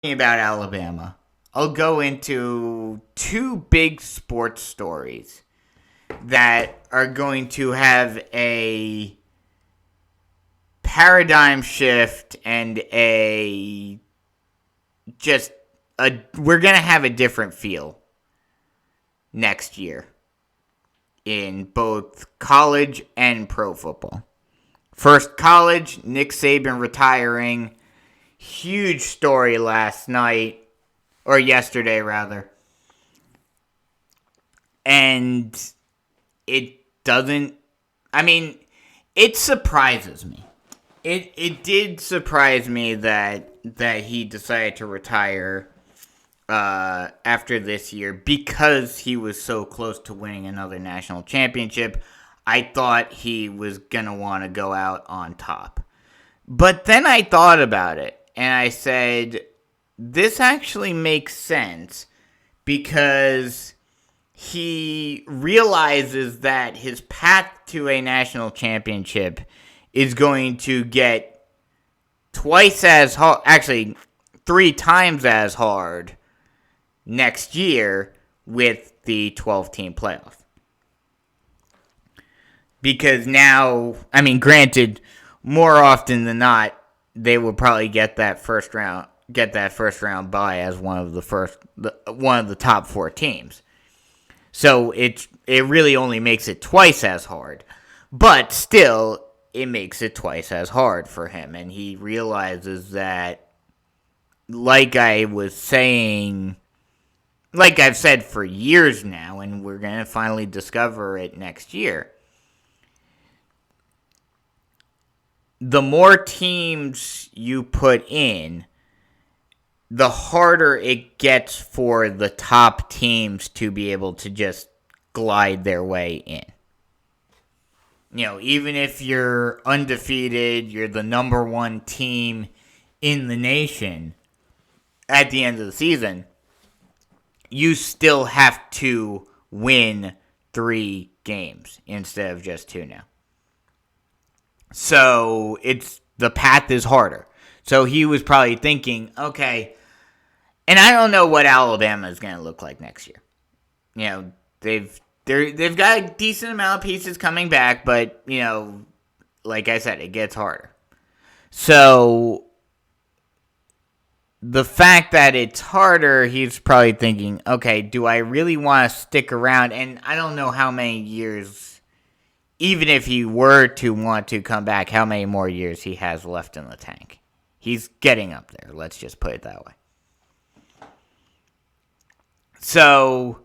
About Alabama, I'll go into two big sports stories that are going to have a paradigm shift and a just a we're going to have a different feel next year in both college and pro football. First, college, Nick Saban retiring. Huge story last night, or yesterday rather. And it doesn't, I mean, it surprises me. It did surprise me that he decided to retire after this year because he was so close to winning another national championship. I thought he was going to want to go out on top. But then I thought about it, and I said, this actually makes sense because he realizes that his path to a national championship is going to get twice as hard, actually 3 times as hard next year with the 12-team playoff. Because now, I mean, granted, more often than not, they will probably get that first round bye as one of the top 4 teams. So it really only makes it twice as hard, but still it makes it twice as hard for him, and he realizes that, like I've said for years now, and we're gonna finally discover it next year. The more teams you put in, the harder it gets for the top teams to be able to just glide their way in. Even if you're undefeated, you're the number 1 team in the nation at the end of the season, you still have to win 3 games instead of just 2 now. So the path is harder. So he was probably thinking, okay, and I don't know what Alabama is going to look like next year. They've got a decent amount of pieces coming back, but like I said, it gets harder. So the fact that it's harder, he's probably thinking, okay, do I really want to stick around? And I don't know how many years, even if he were to want to come back, how many more years he has left in the tank. He's getting up there, let's just put it that way. So,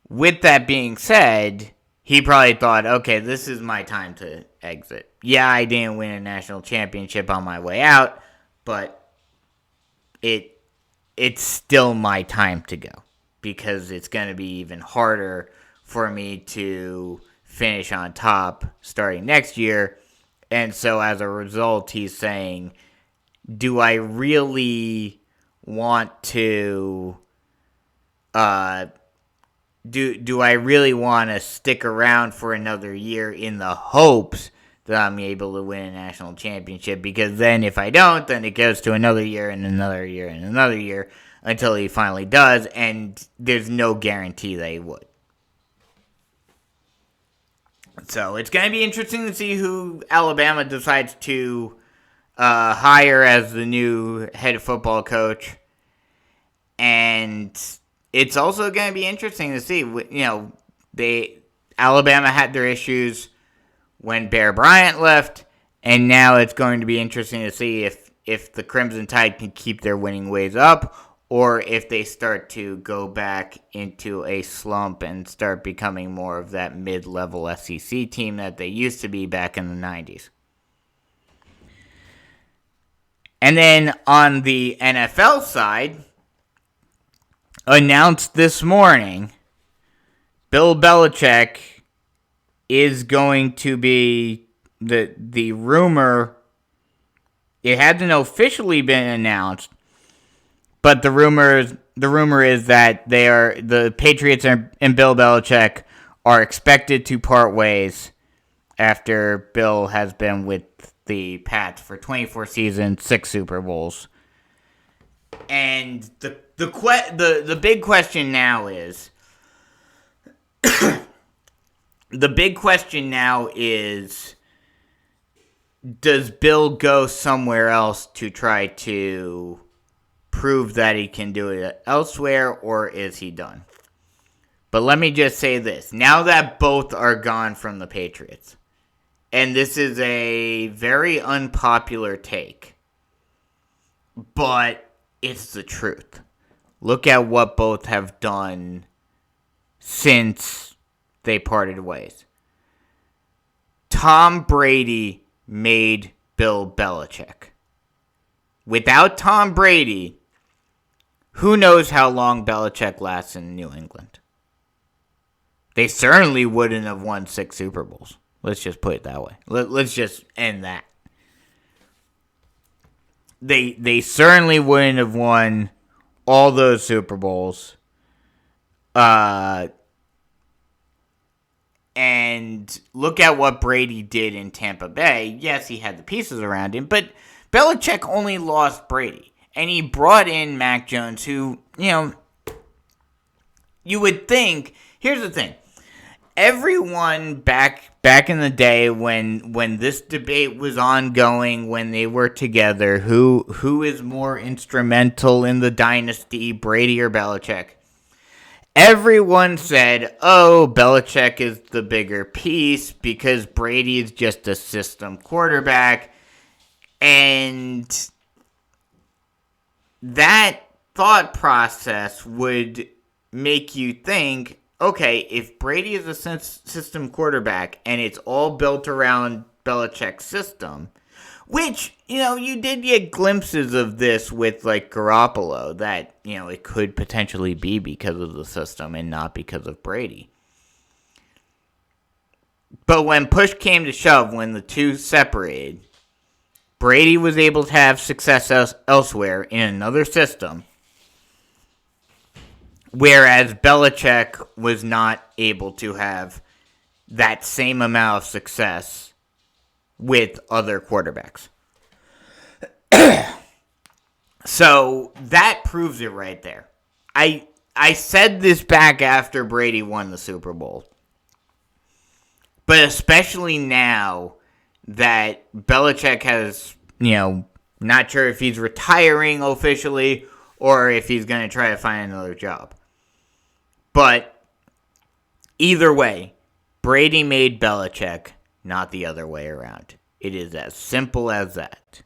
with that being said, he probably thought, okay, this is my time to exit. Yeah, I didn't win a national championship on my way out, but it's still my time to go because it's going to be even harder for me to finish on top starting next year. And so as a result, he's saying, do I really want to do I really want to stick around for another year in the hopes that I'm able to win a national championship? Because then if I don't, then it goes to another year and another year and another year until he finally does, and there's no guarantee that he would. So it's going to be interesting to see who Alabama decides to hire as the new head football coach. And it's also going to be interesting to see, Alabama had their issues when Bear Bryant left, and now it's going to be interesting to see if the Crimson Tide can keep their winning ways up, or if they start to go back into a slump and start becoming more of that mid-level SEC team that they used to be back in the 90s. And then on the NFL side, announced this morning, Bill Belichick is going to be the rumor. It hasn't officially been announced, but the rumor is that the Patriots and Bill Belichick are expected to part ways after Bill has been with the Pats for 24 seasons, 6 Super Bowls. And the big question now is does Bill go somewhere else to try to prove that he can do it elsewhere, or is he done? But let me just say this. Now that both are gone from the Patriots, and this is a very unpopular take, but it's the truth. Look at what both have done since they parted ways. Tom Brady made Bill Belichick. Without Tom Brady, who knows how long Belichick lasts in New England? They certainly wouldn't have won 6 Super Bowls. Let's just put it that way. Let's just end that. They certainly wouldn't have won all those Super Bowls. And look at what Brady did in Tampa Bay. Yes, he had the pieces around him, but Belichick only lost Brady. And he brought in Mac Jones, who, you would think, here's the thing. Everyone back in the day when this debate was ongoing, when they were together, who is more instrumental in the dynasty, Brady or Belichick? Everyone said, oh, Belichick is the bigger piece because Brady is just a system quarterback. And that thought process would make you think, okay, if Brady is a system quarterback and it's all built around Belichick's system, which, you did get glimpses of this with, like, Garoppolo, that, it could potentially be because of the system and not because of Brady. But when push came to shove, when the two separated, Brady was able to have success elsewhere in another system, whereas Belichick was not able to have that same amount of success with other quarterbacks. So that proves it right there. I said this back after Brady won the Super Bowl. But especially now that Belichick has, not sure if he's retiring officially or if he's going to try to find another job. But either way, Brady made Belichick, not the other way around. It is as simple as that.